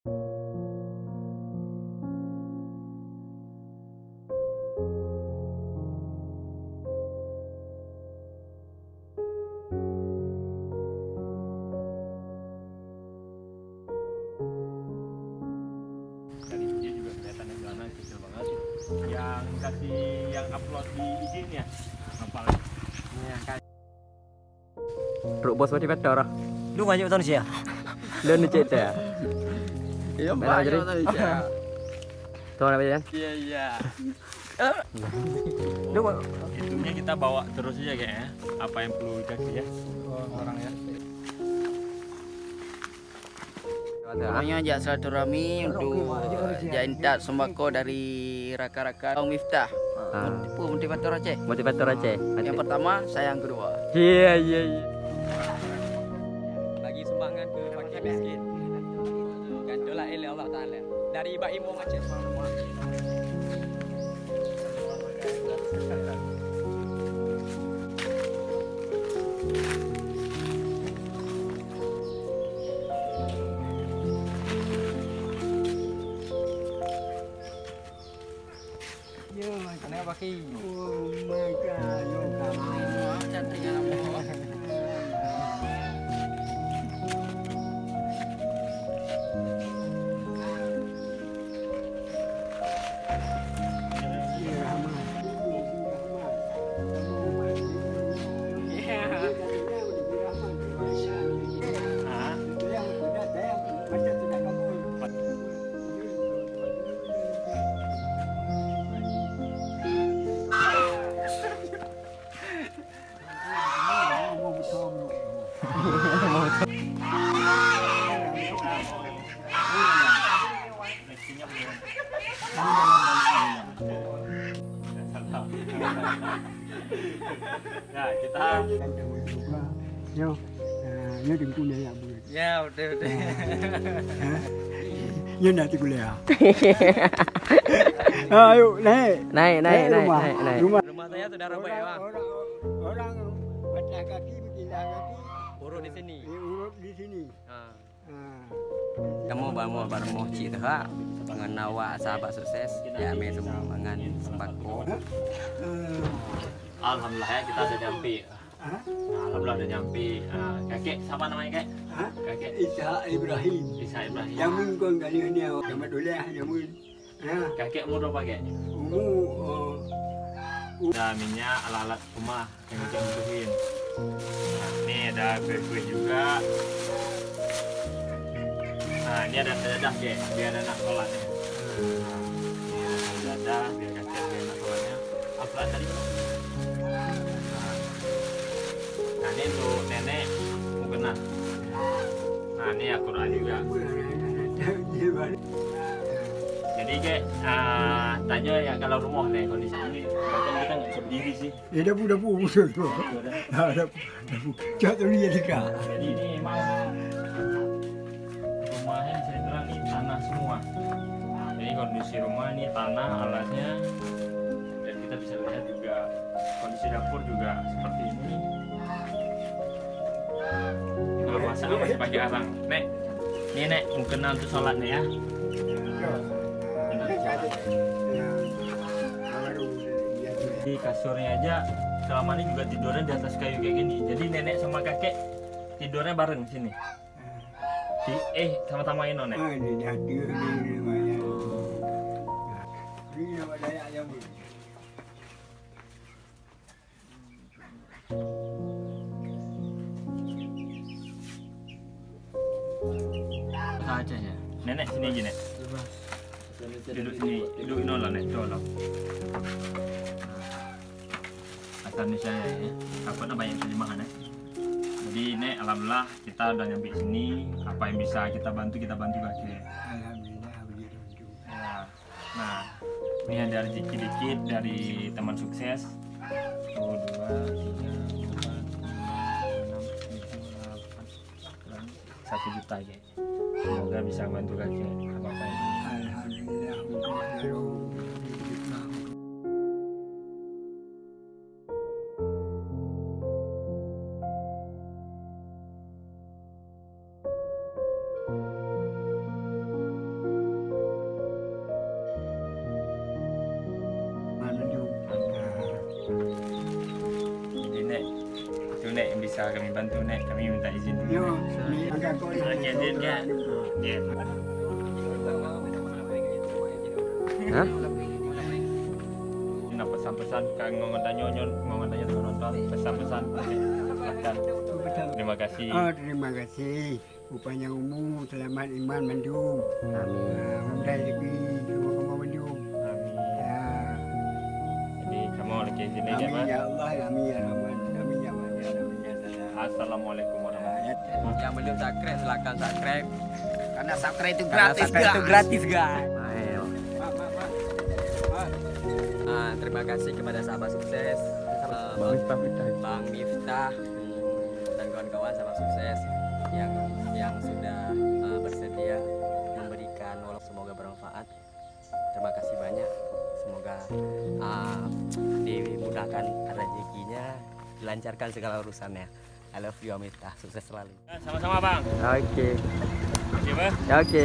Dari video juga kelihatan yang jalanan kecil banget. Yang kasih yang upload di IG ini ya, apa lagi? Ruk bos motivator. Lu ngajak Indonesia. Lu nicet ya. Iya, Mana jadi? Indonesia. Tuh apa ya? Iya. Lu Itunya kita bawa terus aja kayaknya. Apa yang perlu dikasih ya orang ya. Namanya ajak silaturahmi untuk jaintat sembako dari rakan-rakan Bang Miftah. Motivator Aceh. motivator Aceh. Yang pertama, saya yang kedua. Iya. Bagi sumbangan ke fakir miskin. Gantulah oleh Allah Taala dari Mbak Imong Aceh. Kenapa pakai? Oh my God, yo kamu. Cantik kamu. Nah, kita Yo, nhớ đừng cu này à bữa. Ya, udah. Nhớ nanti kuliah. Ayo, naik. Naik. Rumah. Rumah saya sudah roboh ya, Bang. Orang berjalan kaki, berjalan kaki. Urut di sini. Urut di sini. Kamu baru mau cik tuh ha dengan awak sahabat sukses ya me semua mangan sembako. alhamdulillah ya kita udah nyampe. Nah, alhamdulillah udah nyampe. Kakek siapa namanya kek? Kakek Isa Ibrahim. Isa Ibrahim. Jamun kon kali ini dapat oleh jamun. Kakek umur berapa kek? Umur Ada minyak, alat-alat rumah yang kita butuhin. Nah, ini ada kue-kue juga. Nah, ini ada dadah kek, biar anak sholatnya. Ini ada dadah, biar kakek biar anak sholatnya. Apa tadi? Nah, ini untuk nenek mukena. Nah, ini Al-Quran juga. Jadi kayak tanya ya kalau rumah nih kondisi ini, kadang kita nggak bisa berdiri sih. ya dapur musuh tu. Dapur. Jatuh dia dekat. Jadi ini emang rumahnya bisa dibilang ini tanah semua. Jadi kondisi rumah ini tanah alatnya, dan kita bisa lihat juga kondisi dapur juga seperti ini. Nah, masak masih pakai arang. Nek, ini nek mungkin untuk sholat nih ya. Di kasurnya aja selama ini juga tidurnya di atas kayu kayak gini. Jadi nenek sama kakek tidurnya bareng sini. Sama-sama ini nek. Ini hati ini namanya. Ini nama Dayak Jambu. Aja ya. Nenek sini aja nek. Duduk sini, duduk ini lah nek, tolong. Asal ini saya ya, takutnya banyak terjemahan ya. Jadi nek, alhamdulillah kita udah nyampe sini. Apa yang bisa kita bantu kakek. Alhamdulillah begitu. Ya. Nah, ini ada rezeki dikit dari teman sukses. 1, 2, 3, 4, 5, 6, 7, 8, 9, 1 juta ya. Semoga bisa bantu kakek apa-apa ini. Alhamdulillah untuk baru bisa kami bantu nek, kami minta izin dulu. Yo, ni agak kau Oke, izin kan? Ya. Hah? Nah, pesan-pesan kang ngomongnya nonton, pesan-pesan. Silakan. Terima kasih. Oh, terima kasih. Upaya umum, selamat iman mendung. Amin. Mudah rezeki, semua mendung. Amin. Ya, Jadi kamu lagi izin aja, amin Mas. ya Allah, amin ya Rahman, amin ya Rahman, amin ya Allah. Assalamualaikum warahmatullahi wabarakatuh. Yang belum subscribe silakan subscribe. Karena subscribe itu Karena subscribe itu gratis guys. Ayo. Terima kasih kepada sahabat sukses, Bang Miftah dan kawan-kawan sahabat sukses yang sudah bersedia memberikan walaupun semoga bermanfaat. Terima kasih banyak. Semoga dimudahkan rezekinya, dilancarkan segala urusannya. I love you Miftah, sukses selalu. Sama-sama, Bang. Oke. Terima kasih, Bang. Oke.